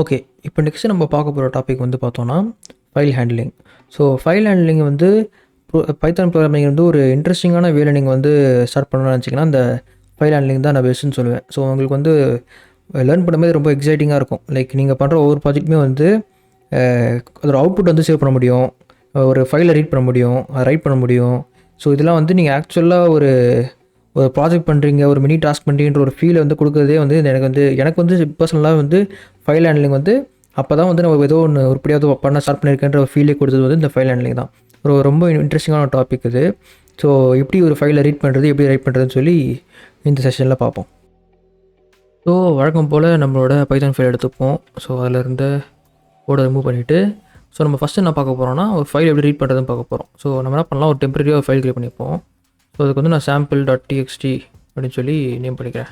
Okay. இப்போ next நம்ம பார்க்க போகிற டாபிக் வந்து பார்த்தோன்னா, file handling. So file handling வந்து பைத்தான் ப்ரோக்ராமிங் வந்து ஒரு இன்ட்ரெஸ்டிங்கான வேலை நீங்கள் வந்து ஸ்டார்ட் பண்ணணும்னு நினச்சிங்கன்னா, அந்த ஃபைல் ஹேண்ட்லிங் தான் நான் பெஸ்ட்டுன்னு சொல்லுவேன். ஸோ உங்களுக்கு வந்து லேர்ன் பண்ணும்போது ரொம்ப எக்ஸைட்டிங்காக இருக்கும். லைக் நீங்கள் பண்ணுற ஒவ்வொரு ப்ராஜெக்ட்டுமே வந்து அதோட அவுட்புட் வந்து சேவ் பண்ண முடியும். ஒரு ஃபைலை ரீட் பண்ண முடியும், ரைட் பண்ண முடியும். ஸோ இதெல்லாம் வந்து நீங்கள் ஆக்சுவலாக ஒரு ஒரு ப்ராஜெக்ட் பண்ணுறீங்க, ஒரு மினி டாஸ்க் பண்ணுறீங்கன்ற ஒரு ஃபீலை வந்து கொடுக்குறதே வந்து எனக்கு வந்து பர்சனலாக வந்து ஃபைல் ஹேண்ட்லிங் வந்து அப்போ தான் வந்து நம்ம ஏதோ ஒன்று உருப்படியாக பண்ண ஸ்டார்ட் பண்ணியிருக்கேன்ற ஒரு ஃபீலே கொடுத்தது வந்து இந்த ஃபைல் ஹேண்ட்லிங் தான். ரொம்ப இன்ட்ரெஸ்டிங்கான டாபிக் இது. ஸோ எப்படி ஒரு ஃபைலை ரீட் பண்ணுறது, எப்படி ரைட் பண்ணுறதுன்னு சொல்லி இந்த செஷனில் பார்ப்போம். ஸோ வழக்கம் போல் நம்மளோட பைத்தான் ஃபைல் எடுத்துப்போம். ஸோ அதிலிருந்து கோடை ரிமூவ் பண்ணிவிட்டு, ஸோ நம்ம ஃபஸ்ட்டு என்ன பார்க்க போகிறோம்னா, ஒரு ஃபைல் எப்படி ரீட் பண்ணுறதுன்னு பார்க்க போகிறோம். ஸோ நம்ம என்ன பண்ணலாம், ஒரு டெம்பரரியாக ஒரு ஃபைல் கிரியேட் பண்ணிப்போம். ஸோ அதுக்கு வந்து நான் sample.txt அப்படின்னு சொல்லி நேம் பண்ணிக்கிறேன்.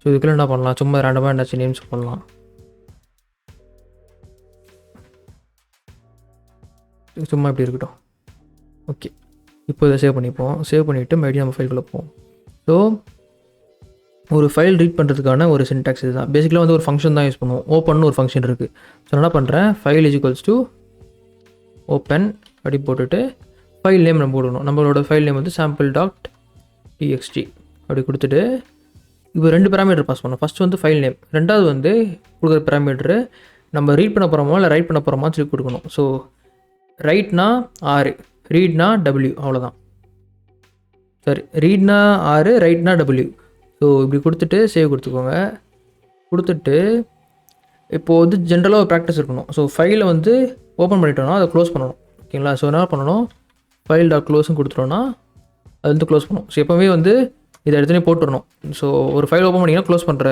ஸோ இதுக்குள்ள என்ன பண்ணலாம், சும்மா ரேண்டமாக என்னாச்சும் நேம்ஸ் பண்ணலாம். சும்மா இப்படி இருக்கட்டும். ஓகே, இப்போ இதை சேவ் பண்ணிப்போம். சேவ் பண்ணிவிட்டு மறுபடியும் நம்ம ஃபைல்குள்ளே போவோம். ஸோ ஒரு ஃபைல் ரீட் பண்ணுறதுக்கான ஒரு சின்டாக்ஸ் இதுதான். பேசிக்கலாக வந்து ஒரு ஃபங்க்ஷன் தான் யூஸ் பண்ணுவோம். ஓப்பன் ஒரு ஃபங்க்ஷன் இருக்குது. ஸோ நான் என்ன பண்ணுறேன், ஃபைல் = ஓப்பன் அப்படி போட்டுட்டு ஃபைல் நேம் நம்ம போடணும். நம்மளோட ஃபைல் நேம் வந்து sample.txt அப்படி கொடுத்துட்டு இப்போ 2 பேராமீட்டர் பாஸ் பண்ணோம். ஃபஸ்ட்டு வந்து ஃபைல் நேம், ரெண்டாவது வந்து கொடுக்குற பேராமீட்டரு நம்ம ரீட் பண்ண போகிறோமோ இல்லை ரைட் பண்ண போகிறோமான்னு சொல்லி கொடுக்கணும். ஸோ ரைட்னா 6, ரீட்னா W, அவ்வளோதான். சரி, ரீட்னா 6, ரைட்னா W. ஸோ இப்படி கொடுத்துட்டு சேவ் கொடுத்துக்கோங்க. கொடுத்துட்டு இப்போது வந்து ஜென்ரலாக ஒரு ப்ராக்டிஸ் இருக்கணும். ஸோ ஃபைலை வந்து ஓப்பன் பண்ணிட்டோன்னா அதை க்ளோஸ் பண்ணணும். ஓகேங்களா? ஸோ என்ன பண்ணணும், ஃபைல்.க்ளோஸ்ன்னு கொடுத்துட்டோன்னா அது வந்து க்ளோஸ் பண்ணணும். ஸோ எப்போவுமே வந்து இதை எடுத்துகிட்டே போட்டுடணும். ஸோ ஒரு ஃபைல் ஓப்பன் பண்ணிங்கன்னா க்ளோஸ் பண்ணுற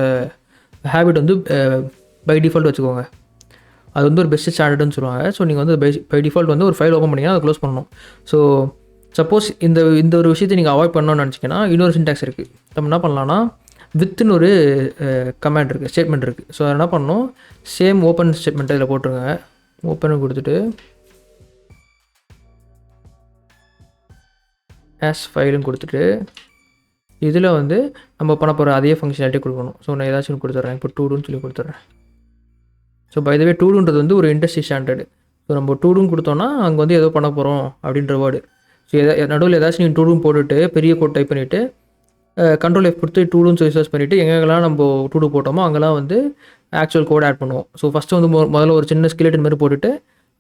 ஹேபிட் வந்து பை டிஃபால்ட் வச்சுக்கோங்க. அது வந்து ஒரு பெஸ்ட் ஸ்டாண்டர்டுன்னு சொல்லுவாங்க. ஸோ நீங்கள் வந்து பை டிஃபால்ட் வந்து ஒரு ஃபைல் ஓப்பன் பண்ணிங்கன்னா அதை க்ளோஸ் பண்ணணும். ஸோ சப்போஸ் இந்த ஒரு விஷயத்தை நீங்கள் அவாய்ட் பண்ணணும்னு நினச்சிங்கன்னா இன்னொரு சின்டாக்ஸ் இருக்குது. நம்ம என்ன பண்ணலான்னா, வித்துன்னு ஒரு கமாண்ட் இருக்குது, ஸ்டேட்மெண்ட் இருக்குது. ஸோ அதை என்ன பண்ணணும், சேம் ஓப்பன் ஸ்டேட்மெண்ட்டை இதில் போட்டுருங்க. ஓப்பன் கொடுத்துட்டு ஆஸ் ஃபைலுன்னு கொடுத்துட்டு இதில் வந்து நம்ம பண்ண போகிற அதே ஃபங்க்ஷனாலிட்டி கொடுக்கணும். ஸோ நான் ஏதாச்சும் கொடுத்துட்றேன். இப்போ டூடுன்னு சொல்லி கொடுத்துட்றேன். ஸோ பை த வே டூடுன்றது வந்து ஒரு இண்டஸ்ட்ரி ஸ்டாண்டர்டு. ஸோ நம்ம டூடுன்னு கொடுத்தோன்னா அங்கே வந்து ஏதோ பண்ண போகிறோம் அப்படின்ற வேர்டு. ஸோ நடுவில் ஏதாச்சும் நீங்கள் டூடும் போட்டுட்டு பெரிய கோட் டைப் பண்ணிவிட்டு Ctrl F கொடுத்து டூடுன்னு சொல்லி சர்ச் பண்ணிவிட்டு எங்கெங்கெல்லாம் நம்ம டூடு போட்டோமோ அங்கெல்லாம் வந்து ஆக்சுவல் கோட் ஆட் பண்ணுவோம். ஸோ ஃபஸ்ட்டு வந்து முதல்ல ஒரு சின்ன ஸ்கெலட்டன் மாதிரி போட்டுட்டு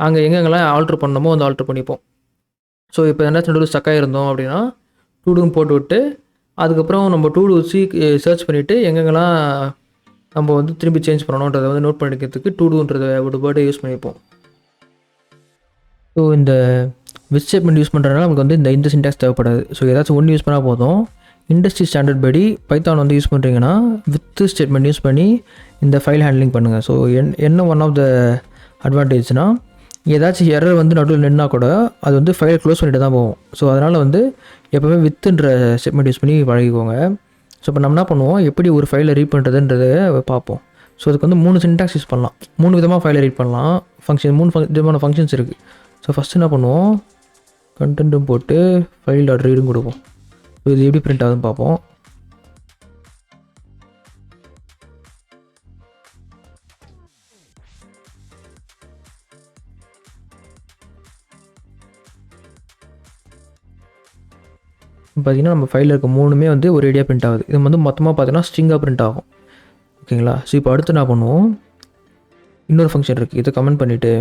அங்கே எங்கெங்கெல்லாம் ஆல்ட்ரு பண்ணணுமோ வந்து ஆல்ட்ரு பண்ணிப்போம். ஸோ இப்போ என்னாச்சும் நடுவில் ஸ்டக்காக இருந்தோம் அப்படின்னா டூடுன்னு போட்டு விட்டு அதுக்கப்புறம் நம்ம டூடு வச்சு சர்ச் பண்ணிவிட்டு எங்கெங்கெல்லாம் நம்ம வந்து திரும்பி சேஞ்ச் பண்ணணுன்றதை வந்து நோட் பண்ணிக்கிறதுக்கு டூடுன்றத ஒரு வேர்டை யூஸ் பண்ணிப்போம். ஸோ இந்த வித் ஸ்டேட்மெண்ட் யூஸ் பண்ணுறதுனால நமக்கு வந்து இந்த சின்டாக்ஸ் தேவைப்படாது. ஸோ ஏதாச்சும் ஒன்று யூஸ் பண்ணால் போதும். இண்டஸ்ட்ரி ஸ்டாண்டர்ட் படி பைத்தான் வந்து யூஸ் பண்ணுறீங்கன்னா வித் ஸ்டேட்மெண்ட் யூஸ் பண்ணி இந்த ஃபைல் ஹேண்ட்லிங் பண்ணுங்கள். ஸோ என்ன ஒன் ஆஃப் த அட்வான்டேஜ்னால், ஏதாச்சும் எரர் வந்து நடுவில் நின்னா கூட அது வந்து ஃபைலை க்ளோஸ் பண்ணிட்டு தான் போகும். ஸோ அதனால் வந்து எப்போவுமே வித்துன்ற ஸ்டேட்மெண்ட் யூஸ் பண்ணி பழகிக்கோங்க. ஸோ இப்போ நம்ம என்ன பண்ணுவோம், எப்படி ஒரு ஃபைலை ரீட் பண்ணுறதுன்றதை பார்ப்போம். ஸோ அதுக்கு வந்து 3 சின்டாக்ஸ் யூஸ் பண்ணலாம். 3 விதமாக ஃபைலை ரீட் பண்ணலாம். 3 விதமான ஃபங்க்ஷன்ஸ் இருக்குது. ஸோ ஃபஸ்ட்டு என்ன பண்ணுவோம், கண்டென்ட்டும் போட்டு ஃபைல்.ரீடும் கொடுப்போம். ஸோ இது எப்படி பிரிண்ட் ஆகுதுன்னு பார்ப்போம். பார்த்திங்கன்னா நம்ம ஃபைலில் இருக்க 3மே வந்து ஒரு ஏடியாக பிரிண்ட் ஆகுது. இது வந்து மொத்தமாக பார்த்தீங்கன்னா ஸ்ட்ரிங்காக பிரிண்ட் ஆகும். ஓகேங்களா? ஸோ இப்போ அடுத்து என்ன பண்ணுவோம், இன்னொரு ஃபங்க்ஷன் இருக்குது. இதை கமெண்ட் பண்ணிவிட்டு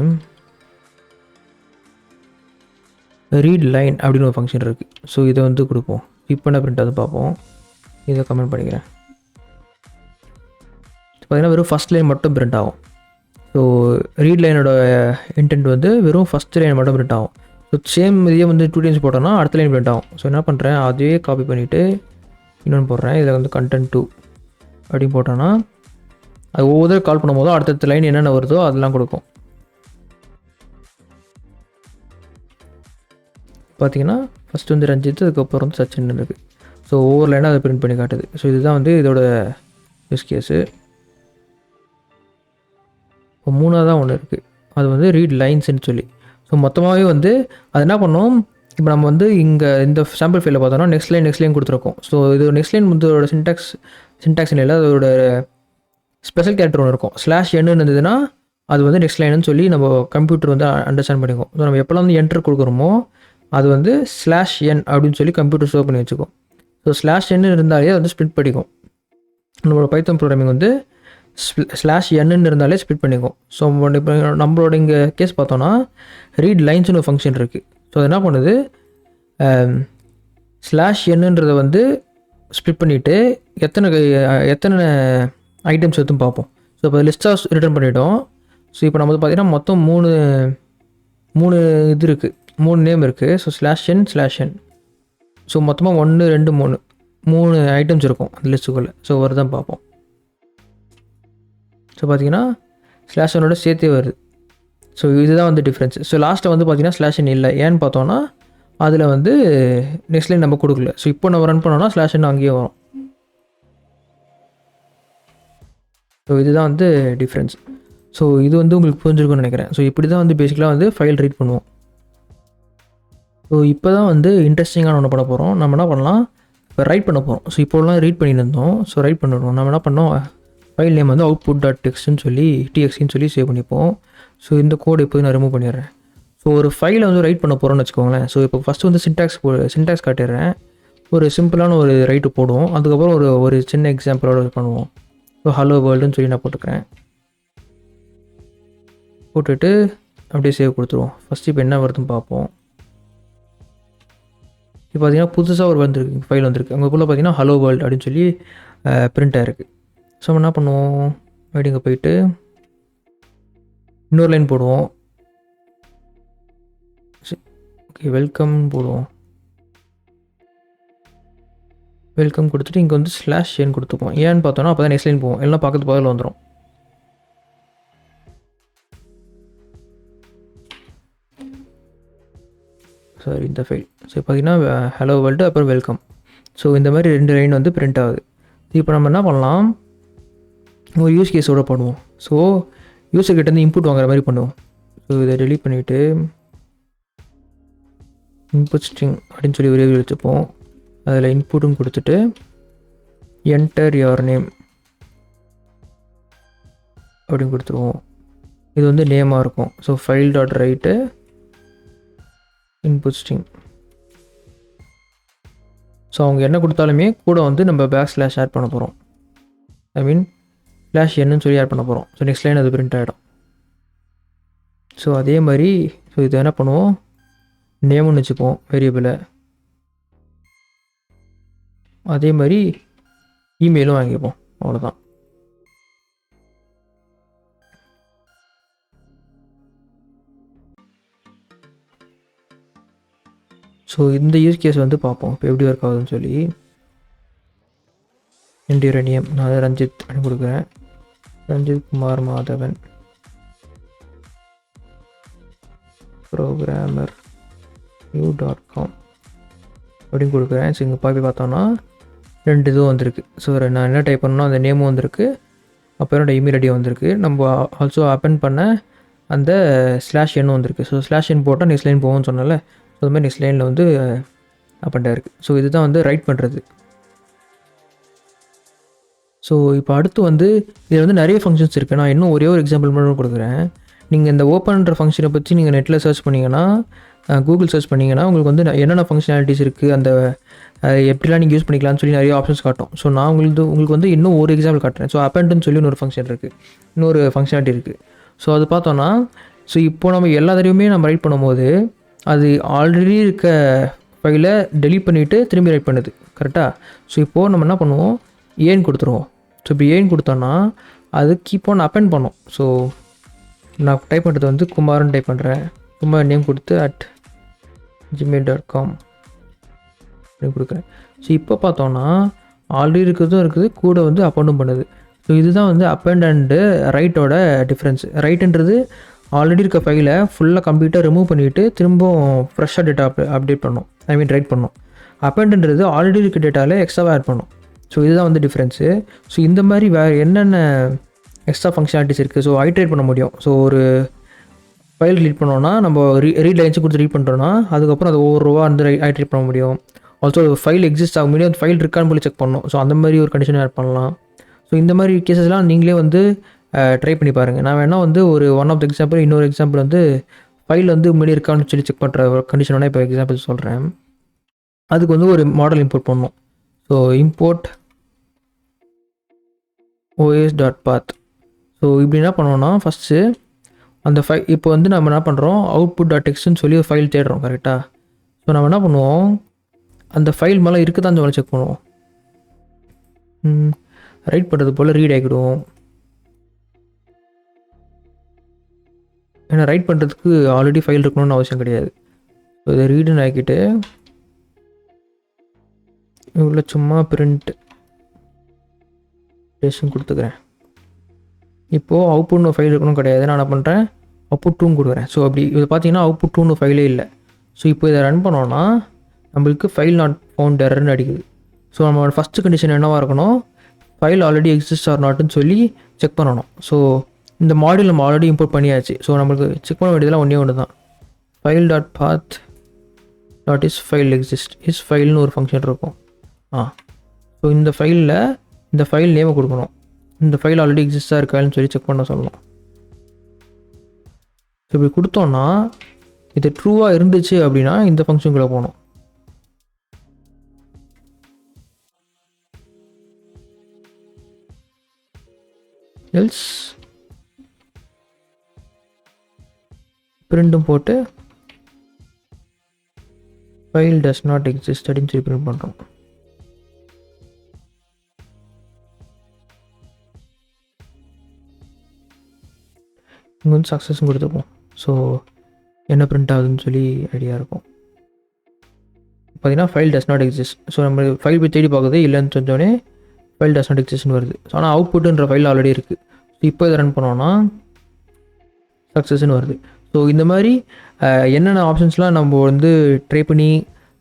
ரீட் லைன் அப்படின்னு ஒரு ஃபங்க்ஷன் இருக்குது. ஸோ இதை வந்து கொடுப்போம். இப்போ என்ன பிரிண்ட் ஆகுது பார்ப்போம். இதை கமெண்ட் பண்ணிக்கிறேன். பார்த்திங்கன்னா வெறும் ஃபஸ்ட் லைன் மட்டும் பிரிண்ட் ஆகும். ஸோ ரீட் லைனோட இன்டென்ட் வந்து வெறும் ஃபஸ்ட் லைன் மட்டும் பிரிண்ட் ஆகும். ஸோ சேம் இதையே வந்து 2 டைம்ஸ் போட்டோன்னா அடுத்த லைன் பிரிண்ட் ஆகும். ஸோ என்ன பண்ணுறேன், அதே காப்பி பண்ணிவிட்டு இன்னொன்று போடுறேன். இதில் வந்து content2 அப்படின்னு போட்டோன்னா அது ஒவ்வொரு கால் பண்ணும்போதும் அடுத்தடுத்த லைன் என்னென்ன வருதோ அதெல்லாம் கொடுக்கும். பார்த்திங்கன்னா ஃபஸ்ட்டு வந்து ரஞ்சித், அதுக்கப்புறம் வந்து சச்சின் இருக்குது. ஸோ ஒவ்வொரு லைனாக அதை பிரிண்ட் பண்ணி காட்டுது. ஸோ இதுதான் வந்து இதோட யூஸ் கேஸு. இப்போ 3ஆவதாக ஒன்று இருக்குது, அது வந்து ரீட் லைன்ஸ்ன்னு சொல்லி. ஸோ மொத்தமாகவே வந்து அது என்ன பண்ணோம், இப்போ நம்ம வந்து இங்கே இந்த சாம்பிள் ஃபைலில் பார்த்தோன்னா நெக்ஸ்ட் லைன் கொடுத்துருக்கோம். ஸோ இது நெக்ஸ்ட் லைன் வந்து சின்டாக்ஸ் இல்லை, அதோட ஸ்பெஷல் கேரக்டர் ஒன்று இருக்கும். /n இருந்ததுன்னா அது வந்து நெக்ஸ்ட் லைன்னு சொல்லி நம்ம கம்ப்யூட்டர் வந்து அண்டர்ஸ்டாண்ட் பண்ணிக்கும். ஸோ நம்ம எப்போல்லாம் வந்து என்ட்ரு கொடுக்குறோமோ அது வந்து /n அப்படின்னு சொல்லி கம்ப்யூட்டர் ஸ்டோர் பண்ணி வச்சுக்கும். ஸோ /n இருந்தாலே வந்து ஸ்ப்ளிட் பண்ணிக்கும். நம்மளோட பைத்தன் ப்ரோக்ராமிங் வந்து /n இருந்தாலே ஸ்ப்ளிட் பண்ணிக்கும். ஸோ இப்போ நம்மளோட இங்கே கேஸ் பார்த்தோன்னா ரீட் லைன்ஸ்னு ஒரு ஃபங்க்ஷன் இருக்குது. ஸோ அது என்ன பண்ணுது, /nன்றதை வந்து ஸ்ப்ளிட் பண்ணிவிட்டு எத்தனை ஐட்டம்ஸ் எடுத்துன்னு பார்ப்போம். ஸோ இப்போ லிஸ்ட்டாக ரிட்டர்ன் பண்ணிவிட்டோம். ஸோ இப்போ நம்ம வந்து பார்த்திங்கன்னா மொத்தம் மூணு இது இருக்குது, 3 நேம் இருக்குது. So /n/n. ஸோ மொத்தமாக 1 2 3 ஐட்டம்ஸ் இருக்கும் அந்த லிஸ்ட்டுக்குள்ளே. ஸோ வருதான் பார்ப்போம். ஸோ பார்த்தீங்கன்னா /nோட சேர்த்தே வருது. ஸோ இதுதான் வந்து டிஃப்ரென்ஸ். ஸோ லாஸ்ட்டில் வந்து பார்த்திங்கன்னா /n இல்லை. ஏன்னு பார்த்தோன்னா அதில் வந்து நெக்ஸ்ட் லைன் நம்ம கொடுக்கல. ஸோ இப்போ நம்ம ரன் பண்ணோன்னா /n அங்கேயே வரும். ஸோ இதுதான் வந்து டிஃப்ரென்ஸ். ஸோ இது வந்து உங்களுக்கு புரிஞ்சிருக்கும்னு நினைக்கிறேன். ஸோ இப்படி தான் வந்து பேசிக்கலாக வந்து ஃபைல் ரீட் பண்ணுவோம். ஸோ இப்போ தான் வந்து இன்ட்ரெஸ்டிங்கான ஒன்று பண்ண போகிறோம். நம்ம என்ன பண்ணலாம், இப்போ ரைட் பண்ண போகிறோம். ஸோ இப்போலாம் ரீட் பண்ணிட்டு இருந்தோம். ஸோ ரைட் பண்ணிடுவோம். நம்ம என்ன பண்ணோம், ஃபைல் நேம் வந்து output.txtன்னு சொல்லி txt சொல்லி சேவ் பண்ணிப்போம். ஸோ இந்த கோடு இப்போ நான் ரிமூவ் பண்ணிடுறேன். ஸோ ஒரு ஃபைலை வந்து ரைட் பண்ண போகிறோம்னு வச்சுக்கோங்களேன். ஸோ இப்போ ஃபஸ்ட்டு வந்து சின்டாக்ஸ் காட்டிடுறேன். ஒரு சிம்பிளான ஒரு ரைட்டு போடுவோம். அதுக்கப்புறம் ஒரு சின்ன எக்ஸாம்பிளோட பண்ணுவோம். ஸோ ஹலோ வேர்ல்டுன்னு சொல்லி நான் போட்டுக்கிறேன். போட்டுட்டு அப்படியே சேவ் கொடுத்துருவோம். ஃபஸ்ட்டு இப்போ என்ன வருதுன்னு பார்ப்போம். இப்போ பார்த்தீங்கன்னா புதுசாக ஒரு ஃபைல் வந்திருக்கு. அங்கே போல் பார்த்தீங்கன்னா ஹலோ வேர்ல்டு அப்படின்னு சொல்லி பிரிண்ட் ஆகிருக்கு. ஸோ நம்ம என்ன பண்ணுவோம், வெயிட்டிங்க போயிட்டு இன்னொரு லைன் போடுவோம். ஓகே, வெல்கம் போடுவோம். வெல்கம் கொடுத்துட்டு இங்கே வந்து /n கொடுத்துப்போம். ஏன்னு பார்த்தோன்னா அப்போ தான் நெக்ஸ்ட் லைன் போவோம். எல்லாம் பக்கத்து பக்கத்தில் வந்துடும். சாரி, இந்த ஃபைல். ஸோ பார்த்தீங்கன்னா ஹலோ வேர்ல்டு அப்புறம் வெல்கம். ஸோ இந்த மாதிரி 2 லைன் வந்து பிரிண்ட் ஆகுது. இப்போ நம்ம என்ன பண்ணலாம், ஒரு யூஸ் கேஸோடு பண்ணுவோம். ஸோ யூஸர்கிட்டேருந்து இன்புட் வாங்குற மாதிரி பண்ணுவோம். ஸோ இதை டெலீட் பண்ணிவிட்டு இன்புட் ஸ்ட்ரிங் அப்படின்னு சொல்லி ஒரு வச்சுப்போம். அதில் இன்புட்டும் கொடுத்துட்டு என்டர் யுவர் நேம் அப்படின்னு கொடுத்துருவோம். இது வந்து நேமாக இருக்கும். So file.write input string. So அவங்க என்ன கொடுத்தாலுமே கூட வந்து நம்ம / ஆட் பண்ண போகிறோம். ஐ மீன் /n சொல்லி ஆட் பண்ண போகிறோம். ஸோ நெக்ஸ்ட் லைன் அது பிரிண்ட் ஆகிடும். ஸோ அதே மாதிரி ஸோ இது என்ன பண்ணுவோம், நேம்னு வச்சுப்போம் வேரியபிளை. அதே மாதிரி இமெயிலும் வாங்கிப்போம். அவ்வளோதான். ஸோ இந்த யூஸ் கேஸ் வந்து பார்ப்போம் இப்போ எப்படி ஒர்க் ஆகுதுன்னு சொல்லி. என்னுடைய நேம் நான் ரஞ்சித் அப்படின்னு கொடுக்குறேன். ரஞ்சித் குமார் மாதவன், ப்ரோக்ராமர் u.com அப்படின்னு கொடுக்குறேன். ஸோ இங்கே பார்த்து பார்த்தோன்னா 2 இதுவும் வந்திருக்கு. ஸோ நான் என்ன டைப் பண்ணணும், அந்த நேமும் வந்திருக்கு, அப்புறம் என்னோட இமெயில் ஐடியும் வந்திருக்கு. நம்ம ஆல்சோ அப்பெண்ட் பண்ண அந்த /n வந்திருக்கு. ஸோ /n போட்டால் நெக்ஸ்ட் லைன் போகும்னு சொன்னால, ஸோ அது மாதிரி நெக்ஸ்ட் லைனில் வந்து அப்பெண்டாக இருக்குது. ஸோ இதுதான் வந்து ரைட் பண்ணுறது. ஸோ இப்போ அடுத்து வந்து இதில் வந்து நிறைய ஃபங்க்ஷன்ஸ் இருக்குது. நான் இன்னும் ஒரே ஒரு எக்ஸாம்பிள் மட்டும் கொடுக்குறேன். நீங்கள் இந்த ஓப்பன்ன்ற ஃபங்க்ஷனை பற்றி நீங்கள் நெட்டில் சர்ச் பண்ணிங்கன்னா, கூகுள் சர்ச் பண்ணிங்கன்னா உங்களுக்கு வந்து என்னென்ன ஃபங்க்ஷனாலிட்டிஸ் இருக்குது, அந்த எப்படிலாம் நீங்கள் யூஸ் பண்ணிக்கலாம்னு சொல்லி நிறைய ஆப்ஷன்ஸ் காட்டும். ஸோ நான் உங்களுக்கு வந்து இன்னும் ஒரு எக்ஸாம்பிள் காட்டுறேன். ஸோ அப்பெண்ட்னு சொல்லி இன்னொரு ஃபங்க்ஷன் இருக்குது, இன்னொரு ஃபங்க்ஷனாலிட்டி இருக்குது. ஸோ அது பார்த்தோன்னா, ஸோ இப்போ நம்ம எல்லா தடவையுமே நம்ம ரைட் பண்ணும்போது அது ஆல்ரெடி இருக்க ஃபைலை டெலீட் பண்ணிவிட்டு திரும்பி ரைட் பண்ணுது, கரெக்டாக? ஸோ இப்போது நம்ம என்ன பண்ணுவோம், ஏன்னு கொடுத்துருவோம். ஸோ இப்போ ஏன்னு கொடுத்தோன்னா அது கீப் ஆன் அப்பெண்ட் பண்ணோம். ஸோ நான் டைப் பண்ணுறது வந்து குமார்னு டைப் பண்ணுறேன். குமார் நேம் கொடுத்து @gmail.com அப்படின்னு கொடுக்குறேன். ஸோ இப்போ பார்த்தோன்னா ஆல்ரெடி இருக்கிறதும் இருக்குது, கூட வந்து அப்பெண்டும் பண்ணுது. ஸோ இதுதான் வந்து அப்பெண்ட் அண்டு ரைட்டோட டிஃப்ரென்ஸ். ரைட்டுன்றது ஆல்ரெடி இருக்க ஃபைலை ஃபுல்லாக கம்ப்ளீட்டாக ரிமூவ் பண்ணிவிட்டு திரும்பவும் ஃப்ரெஷ்ஷாக டேட்டா அப்டேட் பண்ணோம், ஐ மீன் ரைட் பண்ணோம். அப்பெண்டுன்றது ஆல்ரெடி இருக்க டேட்டாவில் எக்ஸ்ட்ராவாக ஆட் பண்ணோம். ஸோ இதுதான் வந்து டிஃப்ரென்ஸு. ஸோ இந்த மாதிரி வேறு என்னென்ன எக்ஸ்ட்ரா ஃபங்க்ஷனாலிட்டிஸ் இருக்குது, ஸோ ஐட்ரேட் பண்ண முடியும். ஸோ ஒரு ஃபைல் ரீட் பண்ணோன்னா நம்ம ரீட் லைன்ஸு கொடுத்து ரீட் பண்ணுறோன்னா அதுக்கப்புறம் அது ஒவ்வொரு ரூபா வந்து ஐட்ரேட் பண்ண முடியும். ஆல்சோ ஃபைல் எக்ஸிஸ்ட் ஆக முடியும், அந்த ஃபைல் இருக்கான்னு போய் செக் பண்ணணும். ஸோ அந்த மாதிரி ஒரு கண்டிஷன் ஆட் பண்ணலாம். ஸோ இந்த மாதிரி கேசஸ்லாம் நீங்களே வந்து ட்ரை பண்ணி பாருங்கள். நான் வேணால் வந்து ஒரு ஒன் ஆஃப் த எக்ஸாம்பிள், இன்னொரு எக்ஸாம்பிள் வந்து ஃபைல் வந்து முன்னாடி இருக்கான்னு சொல்லி செக் பண்ணுற கண்டிஷன் வேணால் இப்போ எக்ஸாம்பிள் சொல்கிறேன். அதுக்கு வந்து ஒரு மாடல் இம்போர்ட் பண்ணணும். So import os.path. ஸோ இப்படி என்ன பண்ணுவோன்னா ஃபஸ்ட்டு அந்த இப்போ வந்து நம்ம என்ன பண்ணுறோம், output.txtன்னு சொல்லி ஒரு ஃபைல் தேடுறோம் கரெக்டாக. ஸோ நம்ம என்ன பண்ணுவோம், அந்த ஃபைல் மேலே இருக்குதான் சொல்லி செக் பண்ணுவோம். ரைட் பண்ணுறது போல் ரீட் ஆகிடுவோம். ஏன்னா ரைட் பண்ணுறதுக்கு ஆல்ரெடி ஃபைல் இருக்கணும்னு அவசியம் கிடையாது. ஸோ இதை ரீடுன்னு ஆக்கிட்டு இவ்வளோ சும்மா பிரிண்ட் டேஷன் கொடுத்துக்கிறேன். இப்போது அவுட்புட்னு ஃபைல் இருக்கணும் கிடையாது. நான் என்ன பண்ணுறேன், அவுட்புட் 2 கொடுக்குறேன். ஸோ அப்படி இது பார்த்தீங்கன்னா அவுட்புட் 2 ஃபைலே இல்லை. ஸோ இப்போ இதை ரன் பண்ணோன்னா நம்மளுக்கு ஃபைல் நாட் ஃபவுண்ட் எரர்னு அடிக்குது. ஸோ நம்மளோட ஃபஸ்ட்டு கண்டிஷன் என்னவாக இருக்கணும், ஃபைல் ஆல்ரெடி எக்ஸிஸ்ட் ஆர் நாட்டுன்னு சொல்லி செக் பண்ணணும். ஸோ இந்த மாடியூல் நம்ம ஆல்ரெடி இம்போர்ட் பண்ணியாச்சு. ஸோ நம்மளுக்கு செக் பண்ண வேண்டியதெல்லாம் ஒன்று தான், file.path.is ஃபைல் எக்ஸிஸ்ட் இஸ் ஃபைல்னு ஒரு ஃபங்க்ஷன் இருக்கும். ஸோ இந்த ஃபைலில் இந்த ஃபைல் நேமை கொடுக்கணும். இந்த ஃபைல் ஆல்ரெடி எக்ஸிஸ்டாக இருக்கான்னு சொல்லி செக் பண்ண சொல்லணும். ஸோ இப்படி கொடுத்தோன்னா இது ட்ரூவாக இருந்துச்சு அப்படின்னா இந்த ஃபங்க்ஷனுக்குள்ளே போகணும். எல்ஸ் பிரிண்டும் போட்டு ஃபைல் டஸ் நாட் எக்ஸிஸ்ட் அப்படின்னு சொல்லி பிரிண்ட் பண்ணுறோம். இங்கே வந்து சக்ஸஸ்ன்னு கொடுத்துப்போம். ஸோ என்ன பிரிண்ட் ஆகுதுன்னு சொல்லி ஐடியா இருக்கும். பார்த்தீங்கன்னா file does not exist. So நம்ம ஃபைல் போய் தேடி பார்க்குறது இல்லைன்னு சொன்னோடனே ஃபைல் டஸ் நாட் எக்ஸிஸ்ட்னு வருது. ஸோ ஆனால் அவுட்புட்டுன்ற ஃபைல் ஆல்ரெடி இருக்குது. ஸோ இப்போ இதை ரன் பண்ணோன்னா சக்ஸஸ்ன்னு வருது. ஸோ இந்த மாதிரி என்னென்ன ஆப்ஷன்ஸ்லாம் நம்ம வந்து ட்ரை பண்ணி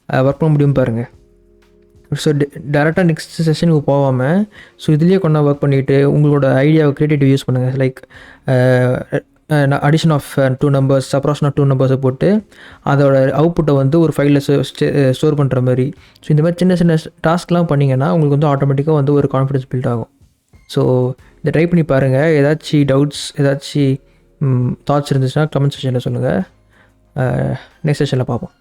ஒர்க் பண்ண முடியும் பாருங்கள். ஸோ டேரெக்டாக நெக்ஸ்ட் செஷனுக்கு போகாமல் ஸோ இதுலேயே கொண்டா ஒர்க் பண்ணிவிட்டு உங்களோட ஐடியாவை க்ரியேட்டிவ் யூஸ் பண்ணுங்கள். Like addition of 2 numbers, subtraction of 2 நம்பர்ஸை போட்டு அதோட அவுட்புட்டை வந்து ஒரு ஃபைலில் ஸ்டோர் பண்ணுற மாதிரி. ஸோ இந்த மாதிரி சின்ன சின்ன டாஸ்க்லாம் பண்ணிங்கன்னா உங்களுக்கு வந்து ஆட்டோமேட்டிக்காக வந்து ஒரு கான்ஃபிடன்ஸ் பில்ட் ஆகும். ஸோ இதை ட்ரை பண்ணி பாருங்கள். ஏதாச்சும் டவுட்ஸ், ஏதாச்சும் தாட்ஸ் இருந்துச்சுன்னா கமெண்ட் செக்ஷனில் சொல்லுங்கள். நெக்ஸ்ட் செஷனில் பார்ப்போம்.